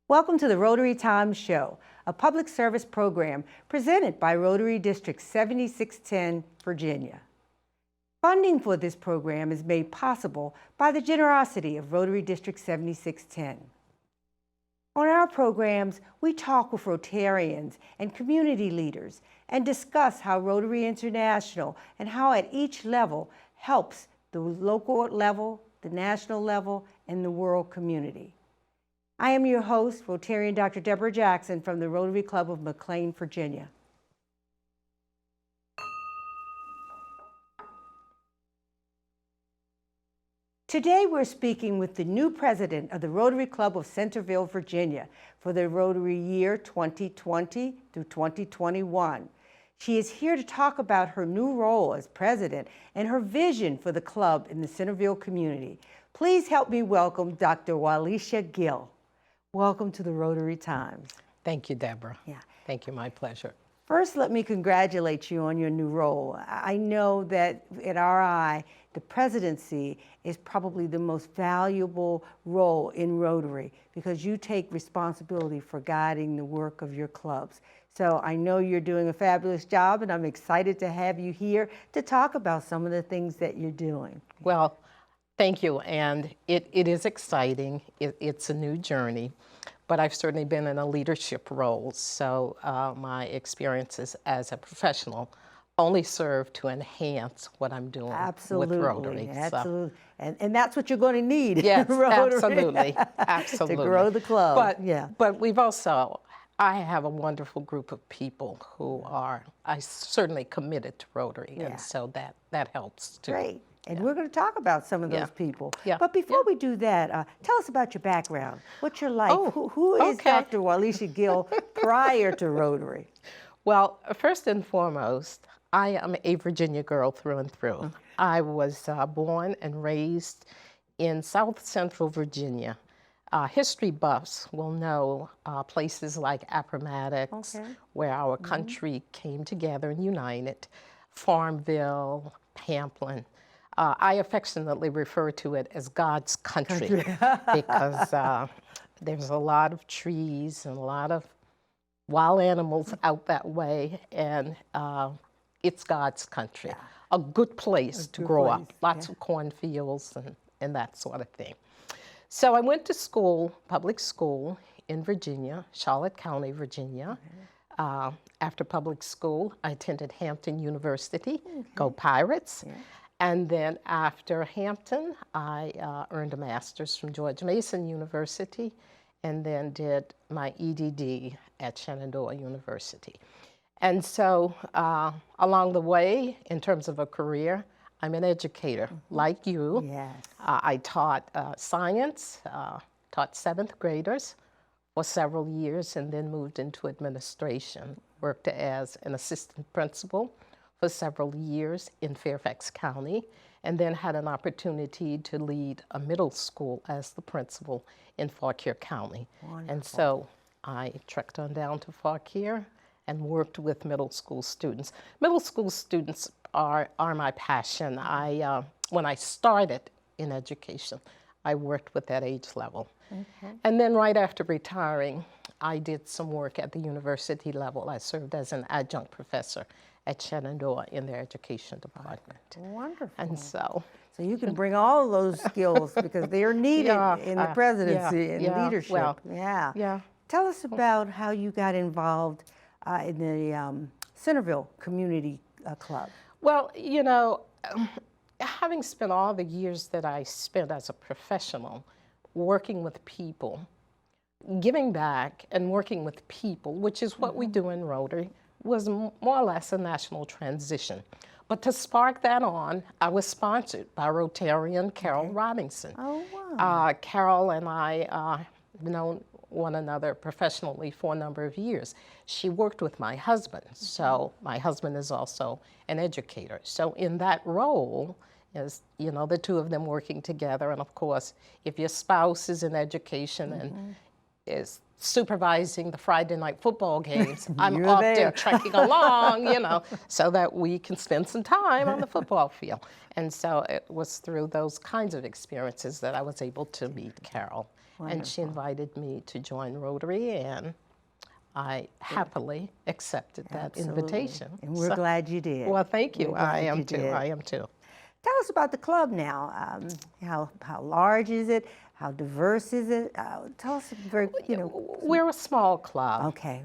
Welcome to the Rotary Times Show, a public service program presented by Rotary District 7610, Virginia. Funding for this program is made possible by the generosity of Rotary District 7610. On our programs, we talk with Rotarians and community leaders and discuss how Rotary International and how at each level helps the local level, the national level, and the world community. I am your host, Rotarian Dr. Deborah Jackson from the Rotary Club of McLean, Virginia. Today we're speaking with the new president of the Rotary Club of Centreville, Virginia for the Rotary year 2020 through 2021. She is here to talk about her new role as president and her vision for the club in the Centreville community. Please help me welcome Dr. Wallicia Gill. Welcome to the Rotary Times. Thank you, Deborah. Yeah. Thank you, my pleasure. First, let me congratulate you on your new role. I know that at RI, the presidency is probably the most valuable role in Rotary because you take responsibility for guiding the work of your clubs. So I know you're doing a fabulous job, and I'm excited to have you here to talk about some of the things that you're doing. Well, thank you, and it is exciting. It's a new journey, but I've certainly been in a leadership role, so my experiences as a professional only serve to enhance what I'm doing with Rotary. Absolutely, and that's what you're going to need. Yes, Rotary. absolutely. To grow the club. But we've also, I have a wonderful group of people who are, I certainly committed to Rotary, and so that helps too. Great. And we're going to talk about some of those people. Yeah. But before we do that, tell us about your background. What's your life? Who is Dr. Wallicia Gill prior to Rotary? Well, first and foremost, I am a Virginia girl through and through. Okay. I was born and raised in South Central Virginia. History buffs will know places like Appomattox, where our country came together and united, Farmville, Pamplin. I affectionately refer to it as God's country because there's a lot of trees and a lot of wild animals out that way, and it's God's country. A good place to grow up. Lots of cornfields and that sort of thing. So I went to school, public school in Virginia, Charlotte County, Virginia. After public school, I attended Hampton University, go Pirates. And then after Hampton, I earned a master's from George Mason University and then did my EDD at Shenandoah University. And so along the way, in terms of a career, I'm an educator like you. Yes. I taught science, taught 7th graders for several years and then moved into administration, worked as an assistant principal for several years in Fairfax County, and then had an opportunity to lead a middle school as the principal in Fauquier County. Wonderful. And so I trekked on down to Fauquier and worked with middle school students. Middle school students are my passion. When I started in education, I worked with that age level. And then right after retiring, I did some work at the university level. I served as an adjunct professor at Shenandoah in their education department. Wonderful. And so you can bring all of those skills because they are needed in the presidency and leadership. Well, Tell us about how you got involved in the Centreville Community Club. Well, you know, having spent all the years that I spent as a professional working with people, giving back and working with people, which is what we do in Rotary, was more or less a national transition. But to spark that on, I was sponsored by Rotarian Carol Robinson. Oh, wow. Carol and I have known one another professionally for a number of years. She worked with my husband, so my husband is also an educator. So in that role, is, you know, the two of them working together, and of course, if your spouse is in education and is supervising the Friday night football games, I'm up there trekking along, you know, so that we can spend some time on the football field. And so it was through those kinds of experiences that I was able to meet Carol and she invited me to join Rotary, and I happily accepted that invitation. And we're glad you did. Well, thank you. We're glad I am you too. did. I am too. Tell us about the club now. How large is it? How diverse is it? Tell us very, We're a small club. Okay.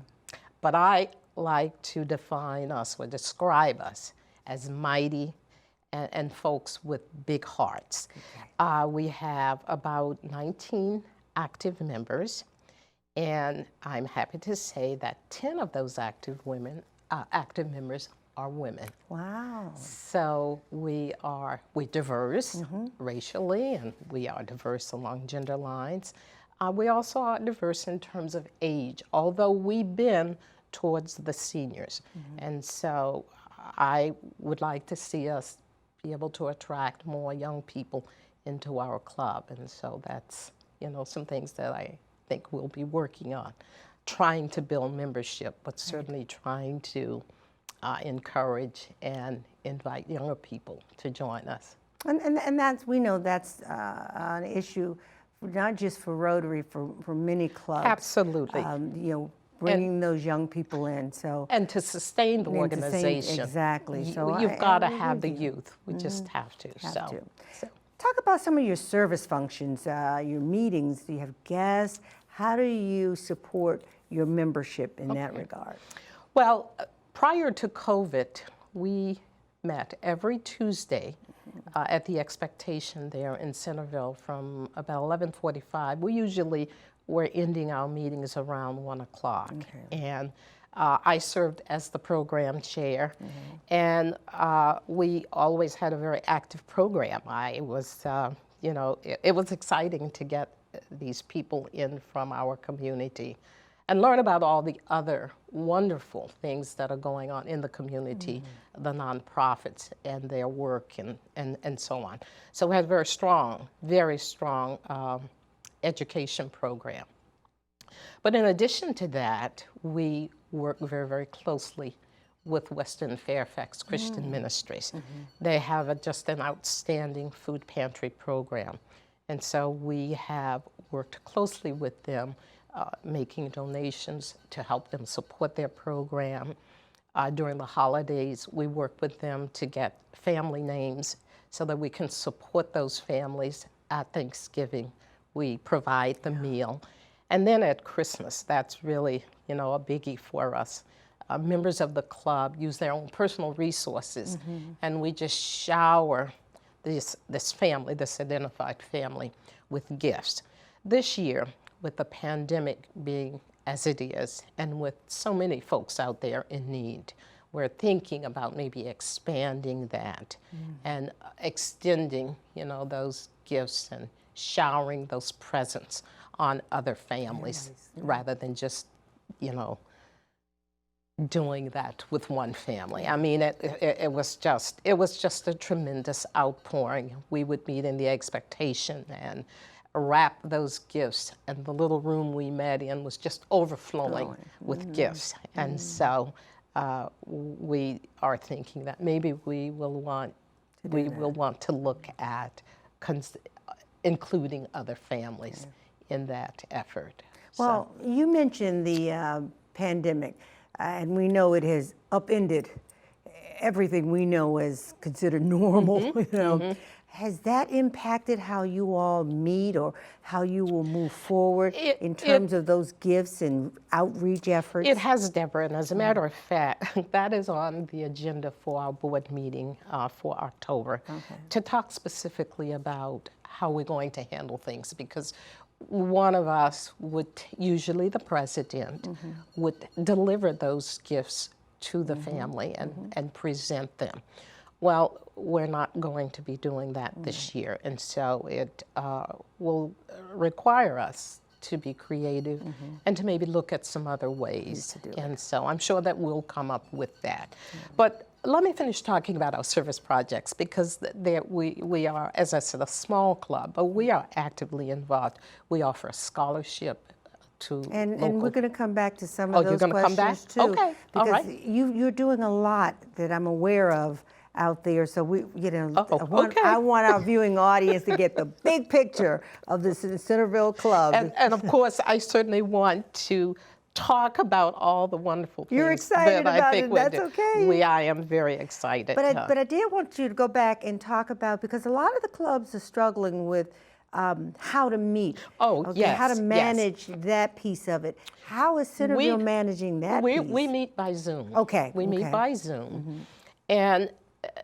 But I like to define us or describe us as mighty and folks with big hearts. Okay. We have about 19 active members, and I'm happy to say that 10 of those active members are women. Wow. So we're diverse racially, and we are diverse along gender lines. We also are diverse in terms of age, although we bend towards the seniors. And so I would like to see us be able to attract more young people into our club. And so that's, some things that I think we'll be working on, trying to build membership, but certainly trying to encourage and invite younger people to join us. And we know that's an issue, not just for Rotary, for many clubs. Absolutely. Bringing those young people in. And to sustain the organization. Exactly. You've got to have the youth. We just have to. Talk about some of your service functions, your meetings. Do you have guests? How do you support your membership in that regard? Well, prior to COVID, we met every Tuesday at the Expectation there in Centreville from about 11:45. We're ending our meetings around 1 o'clock. Okay. And I served as the program chair, and we always had a very active program. It was exciting to get these people in from our community and learn about all the other wonderful things that are going on in the community, the nonprofits and their work and so on. So we had a very strong education program. But in addition to that, we work very, very closely with Western Fairfax Christian Ministries. They have just an outstanding food pantry program. And so we have worked closely with them, making donations to help them support their program. During the holidays, we work with them to get family names so that we can support those families at Thanksgiving. We provide the meal. And then at Christmas, that's really, a biggie for us. Members of the club use their own personal resources, and we just shower this identified family with gifts. This year, with the pandemic being as it is, and with so many folks out there in need, we're thinking about maybe expanding that and extending, those gifts and showering those presents on other families rather than just, doing that with one family. I mean, it was just a tremendous outpouring. We would meet in the Expectation and wrap those gifts, and the little room we met in was just overflowing with gifts. And so we are thinking that maybe we will want to look at including other families in that effort. Well, you mentioned the pandemic, and we know it has upended everything we know is considered normal. Has that impacted how you all meet or how you will move forward in terms of those gifts and outreach efforts? It has, Deborah, and as a matter of fact, that is on the agenda for our board meeting for October, to talk specifically about how we're going to handle things, because one of us would, usually the president, would deliver those gifts to the family and present them. Well, we're not going to be doing that this year, and so it will require us to be creative and to maybe look at some other ways. And so I'm sure that we'll come up with that. But let me finish talking about our service projects, because we are, as I said, a small club, but we are actively involved. We offer a scholarship to and we're going to come back to some of those you're going to come back? questions too. Okay, all because right. you're doing a lot that I'm aware of out there. So we, Oh, okay. I want our viewing audience to get the big picture of the Centreville Club. And of course, I certainly want to talk about all the wonderful things You're excited that I about think it. we're That's doing. okay. I am very excited. But I did want you to go back and talk about, because a lot of the clubs are struggling with how to meet. Oh, okay, yes, how to yes. manage that piece of it. How is Centreville managing that piece? We meet by Zoom. Okay. We meet by Zoom. And,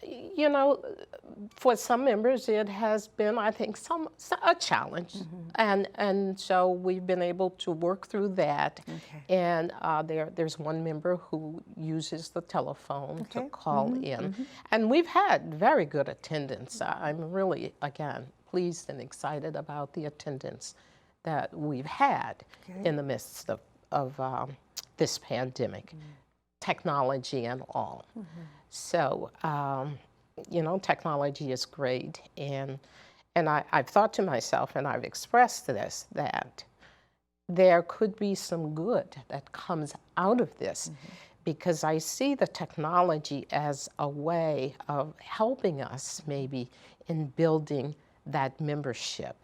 you know, for some members, it has been, I think, a challenge. And so we've been able to work through that. Okay. And there's one member who uses the telephone to call in. And we've had very good attendance. I'm really, again, pleased and excited about the attendance that we've had in the midst of this pandemic, technology and all. So, you know, technology is great, and I've thought to myself, and I've expressed this, that there could be some good that comes out of this, because I see the technology as a way of helping us maybe in building that membership,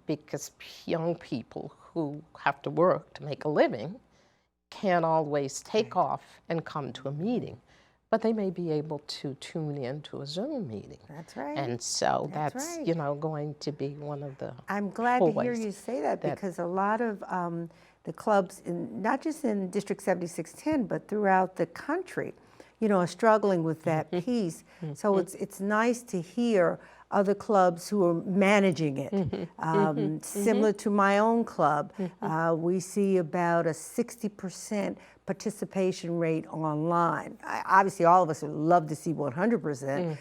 because young people who have to work to make a living can't always take off and come to a meeting, but they may be able to tune in to a Zoom meeting. That's right. And so that's right. you know, going to be one of the I'm glad to hear toys you say that, because a lot of the clubs, not just in District 7610, but throughout the country, you know, are struggling with that piece. So it's nice to hear other clubs who are managing it. Similar to my own club, we see about a 60% participation rate online. Obviously, all of us would love to see 100%,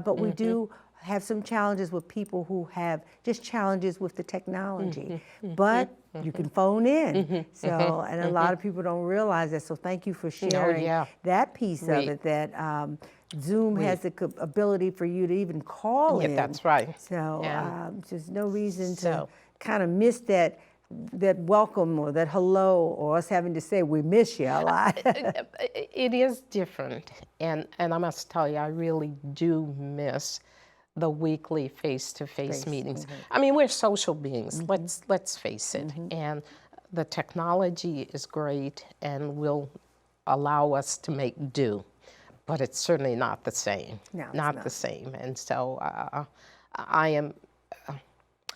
but we do have some challenges with people who have just challenges with the technology. But you can phone in. So, and a lot of people don't realize that. So thank you for sharing that piece of it, that Zoom has the ability for you to even call in. That's right. So there's no reason to kind of miss that welcome or that hello, or us having to say we miss you a lot. It is different, and I must tell you, I really do miss the weekly face-to-face meetings. I mean, we're social beings. Let's face it, and the technology is great and will allow us to make do, but it's certainly not the same. No, not the same. And so I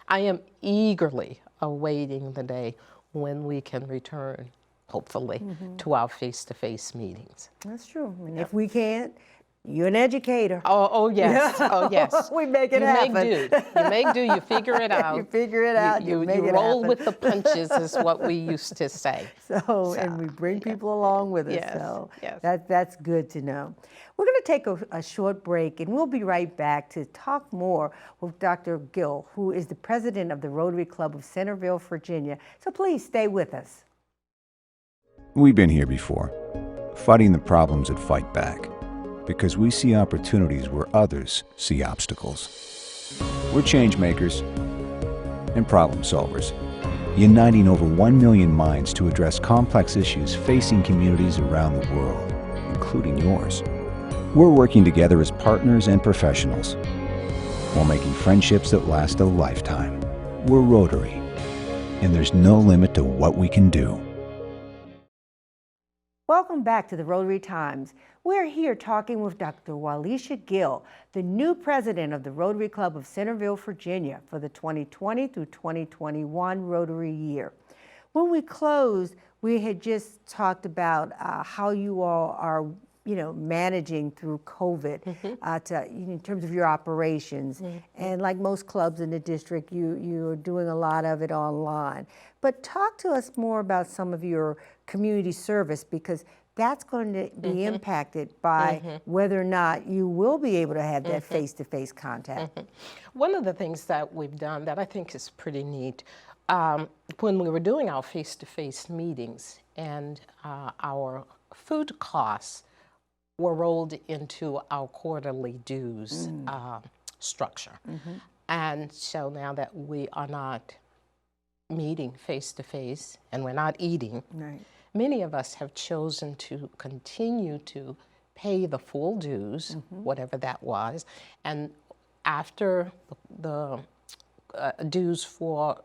am eagerly awaiting the day when we can return, hopefully, to our face-to-face meetings. That's true. And if we can't, you're an educator. Oh yes. Oh yes. We make it happen. You make do. You figure it out. You figure it out. You make it roll happen. with the punches, is what we used to say. So and we bring people along with us. Yes, So yes. that's good to know. We're going to take a short break, and we'll be right back to talk more with Dr. Gill, who is the president of the Rotary Club of Centreville, Virginia. So please stay with us. We've been here before, fighting the problems that fight back, because we see opportunities where others see obstacles. We're change makers and problem solvers, uniting over 1 million minds to address complex issues facing communities around the world, including yours. We're working together as partners and professionals while making friendships that last a lifetime. We're Rotary, and there's no limit to what we can do. Welcome back to the Rotary Times. We're here talking with Dr. Wallicia Gill, the new president of the Rotary Club of Centreville, Virginia, for the 2020 through 2021 Rotary year. When we closed, we had just talked about how you all are, you know, managing through COVID in terms of your operations. And like most clubs in the district, you're doing a lot of it online. But talk to us more about some of your community service, because that's going to be impacted by whether or not you will be able to have that face-to-face contact. One of the things that we've done that I think is pretty neat, when we were doing our face-to-face meetings and our food costs were rolled into our quarterly dues structure. And so now that we are not meeting face-to-face and we're not eating, many of us have chosen to continue to pay the full dues, whatever that was, and after the dues for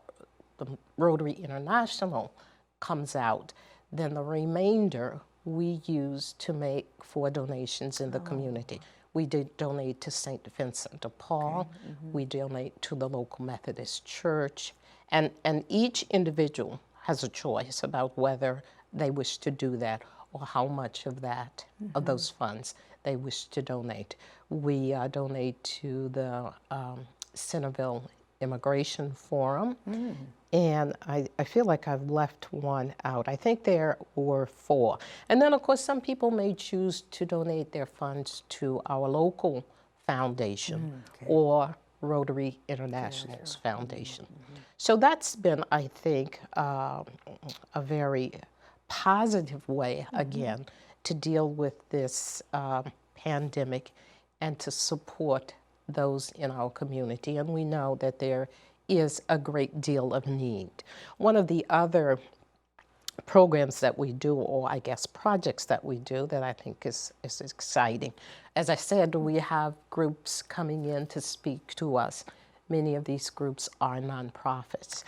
the Rotary International comes out, then the remainder we use to make for donations in the community. We donate to St. Vincent de Paul, we donate to the local Methodist church, and each individual has a choice about whether they wish to do that or how much of that, of those funds, they wish to donate. We donate to the Centreville Immigration Forum, and I feel like I've left one out. I think there were 4. And then, of course, some people may choose to donate their funds to our local foundation or Rotary International's foundation. So that's been, I think, a very positive way, again, to deal with this pandemic and to support those in our community. And we know that there is a great deal of need. One of the other programs that we do, or I guess projects that we do, that I think is exciting. As I said, we have groups coming in to speak to us. Many of these groups are nonprofits.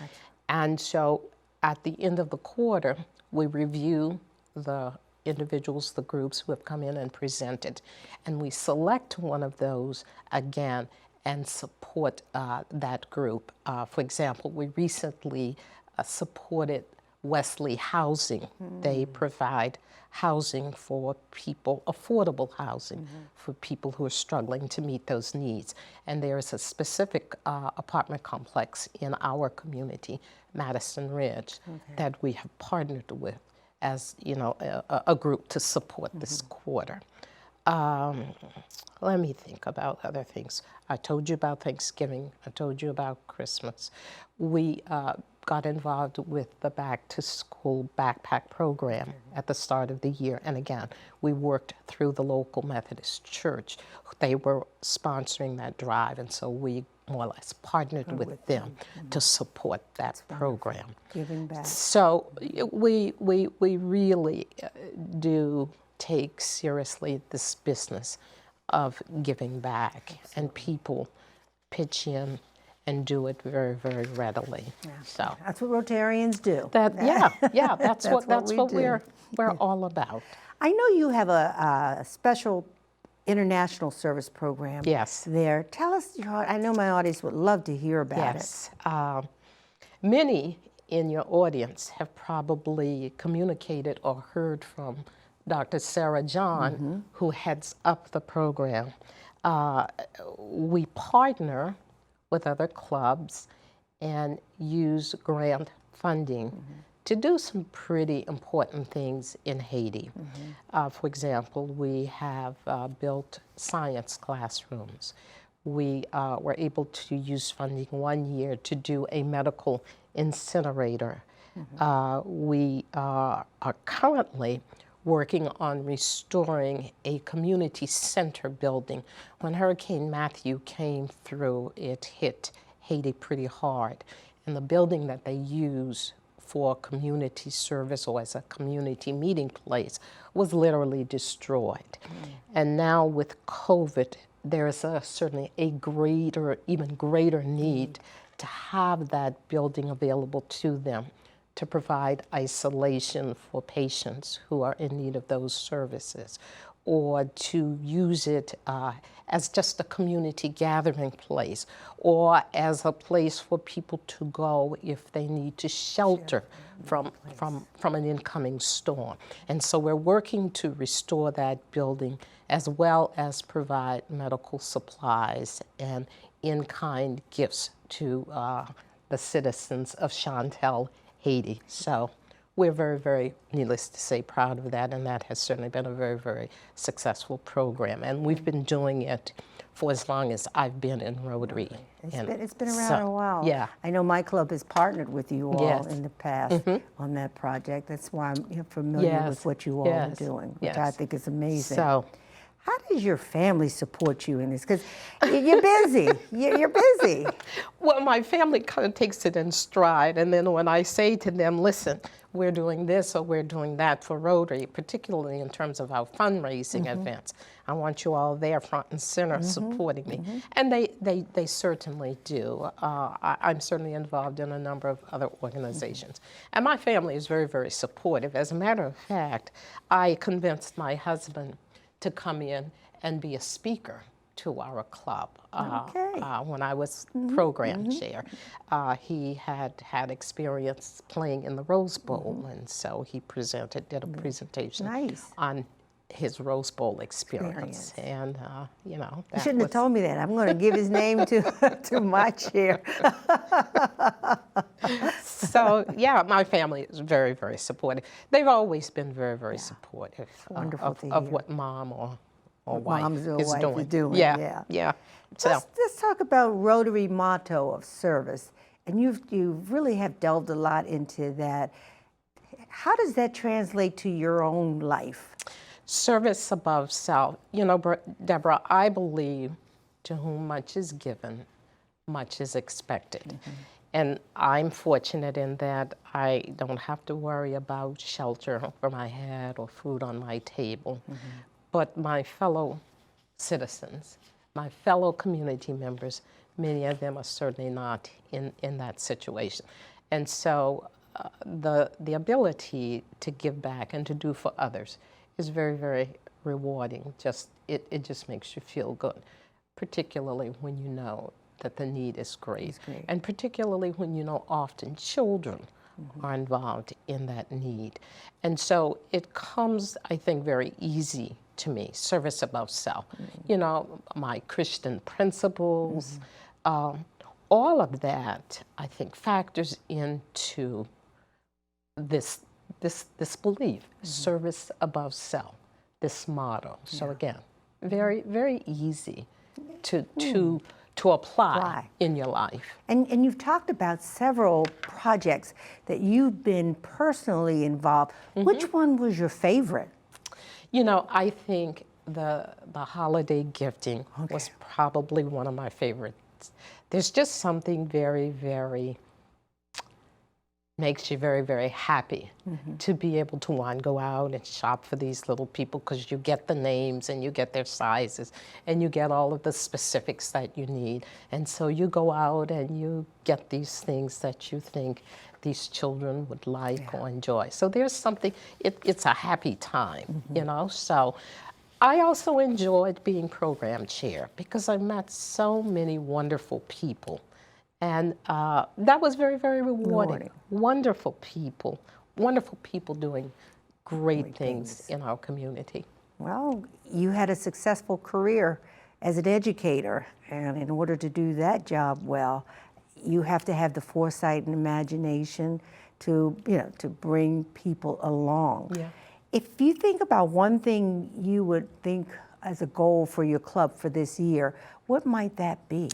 And so at the end of the quarter, we review the individuals, the groups who have come in and presented, and we select one of those again and support that group. For example, we recently supported Wesley Housing. They provide housing for people, affordable housing for people who are struggling to meet those needs. And there is a specific apartment complex in our community, Madison Ridge, that we have partnered with as, you know, a group to support this quarter. Let me think about other things. I told you about Thanksgiving. I told you about Christmas. We got involved with the Back to School Backpack Program at the start of the year. And again, we worked through the local Methodist church. They were sponsoring that drive, and so we more or less partnered with them to support that program. Giving back. So we really do take seriously this business of giving back, and people pitch in and do it very, very readily. So That's what Rotarians do. that's what we do. we're all about. I know you have a special international service program there. Tell us, I know my audience would love to hear about it. Yes. Many in your audience have probably communicated or heard from Dr. Sarah John, who heads up the program. We partner with other clubs and use grant funding to do some pretty important things in Haiti. For example, we have built science classrooms. We were able to use funding one year to do a medical incinerator. We are currently working on restoring a community center building. When Hurricane Matthew came through, it hit Haiti pretty hard. And the building that they use for community service or as a community meeting place was literally destroyed. And now with COVID, there is certainly a greater, even greater need to have that building available to them, to provide isolation for patients who are in need of those services, or to use it as just a community gathering place, or as a place for people to go if they need to shelter from an incoming storm. And so we're working to restore that building as well as provide medical supplies and in-kind gifts to the citizens of Chantilly, Haiti. So we're very, very, needless to say, proud of that, and that has certainly been a very, very successful program. And we've been doing it for as long as I've been in Rotary. It's been around a while. Yeah. I know my club has partnered with you all in the past on that project. That's why I'm familiar with what you all are doing, which I think is amazing. So, How does your family support you in this? Because you're busy. You're busy. Well, my family kind of takes it in stride, and then when I say to them, listen, we're doing this or we're doing that for Rotary, particularly in terms of our fundraising events, I want you all there front and center supporting me. And they certainly do. I'm certainly involved in a number of other organizations. And my family is very, very supportive. As a matter of fact, I convinced my husband to come in and be a speaker to our club. When I was program chair, he had experience playing in the Rose Bowl, and so he did a presentation on his Rose Bowl experience. And you know, you shouldn't have told me that. I'm going to give his name to my chair. So yeah, my family is very, very supportive. They've always been very, very supportive of what mom or wife is doing. Yeah. So Let's talk about Rotary motto of service, and you really have delved a lot into that. How does that translate to your own life? Service above self. You know, Deborah, I believe to whom much is given, much is expected. And I'm fortunate in that I don't have to worry about shelter over my head or food on my table. But my fellow citizens, my fellow community members, many of them are certainly not in that situation. And so the ability to give back and to do for others is very, very rewarding. It just makes you feel good, particularly when you know that the need is great. And particularly when you know often children are involved in that need. And so it comes, I think, very easy to me, service above self. You know, my Christian principles, all of that, I think, factors into this belief, service above self, this motto. So again, very, very easy to apply in your life. And you've talked about several projects that you've been personally involved. Which one was your favorite? You know, I think the holiday gifting was probably one of my favorites. There's just something very, very, makes you very, very happy to be able to, one, go out and shop for these little people, because you get the names and you get their sizes and you get all of the specifics that you need. And so you go out and you get these things that you think these children would like or enjoy. So there's something, it's a happy time, you know? So I also enjoyed being program chair because I met so many wonderful people. And that was very, very rewarding. Wonderful people doing great things in our community. Well, you had a successful career as an educator, and in order to do that job well, you have to have the foresight and imagination to, to bring people along. If you think about one thing you would think as a goal for your club for this year, what might that be?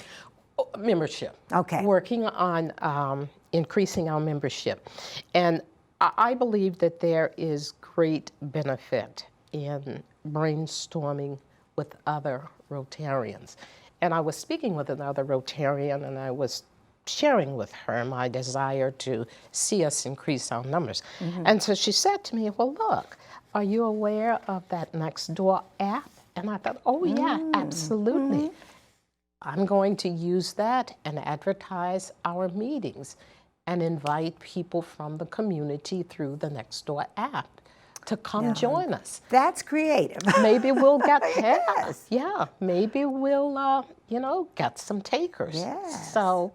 Membership. Okay. Working on increasing our membership. And I believe that there is great benefit in brainstorming with other Rotarians. And I was speaking with another Rotarian, and I was sharing with her my desire to see us increase our numbers. And so she said to me, well, look, are you aware of that Nextdoor app? And I thought, oh yeah, absolutely. I'm going to use that and advertise our meetings and invite people from the community through the Nextdoor app to come join us. That's creative. Maybe we'll get maybe we'll get some takers. So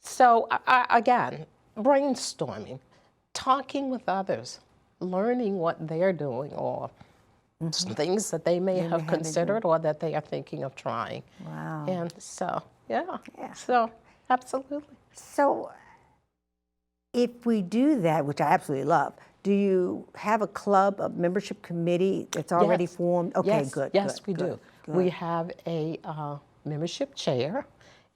so again, brainstorming, talking with others, learning what they're doing, or some things that they may have considered or that they are thinking of trying. Wow. And so, so absolutely. So if we do that, which I absolutely love, do you have a club, a membership committee that's already formed? Okay, good. Yes, we do. We have a membership chair.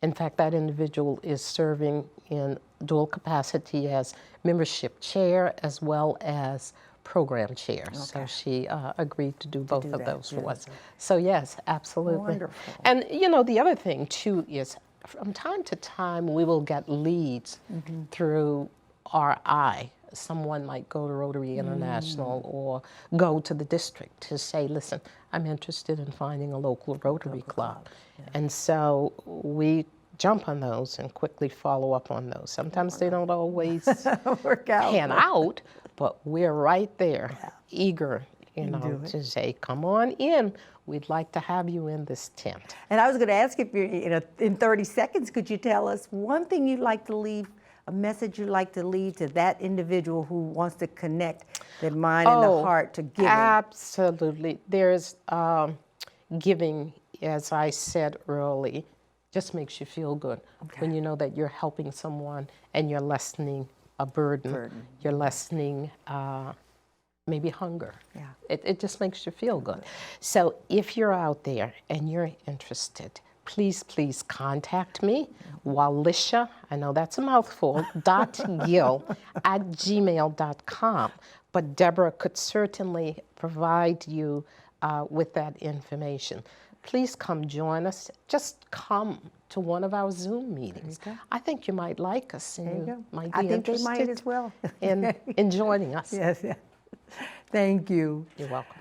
In fact, that individual is serving in dual capacity as membership chair as well as program chair. So she agreed to do both of that, those for us. beautiful. So yes, absolutely. Wonderful. And you know, the other thing too is from time to time we will get leads through RI. Someone might go to Rotary International or go to the district to say, listen, I'm interested in finding a local Rotary club. And so we jump on those and quickly follow up on those. Sometimes they don't always Work out. pan out, but we're right there, eager, you know, to say, come on in. We'd like to have you in this tent. And I was going to ask if you're, in 30 seconds, could you tell us one thing you'd like to leave, a message you'd like to leave to that individual who wants to connect their mind and the heart to giving? Absolutely. There's giving, as I said early, just makes you feel good when you know that you're helping someone and you're lessening a burden. You're lessening maybe hunger. Yeah. It just makes you feel good. So if you're out there and you're interested, please contact me, Wallicia, I know that's a mouthful, .gill@gmail.com. But Deborah could certainly provide you with that information. Please come join us. Just come to one of our Zoom meetings. I think you might like us and you might be I think they interested might as well. in joining us. Yes. Thank you. You're welcome.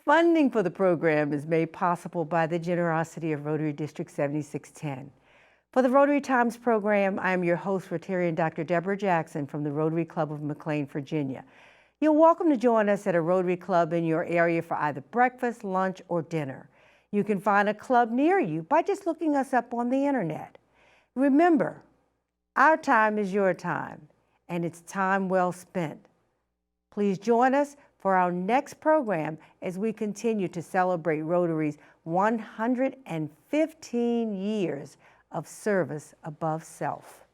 Funding for the program is made possible by the generosity of Rotary District 7610. For the Rotary Times program, I am your host, Rotarian Dr. Deborah Jackson from the Rotary Club of McLean, Virginia. You're welcome to join us at a Rotary Club in your area for either breakfast, lunch, or dinner. You can find a club near you by just looking us up on the internet. Remember, our time is your time, and it's time well spent. Please join us for our next program as we continue to celebrate Rotary's 115 years of service above self.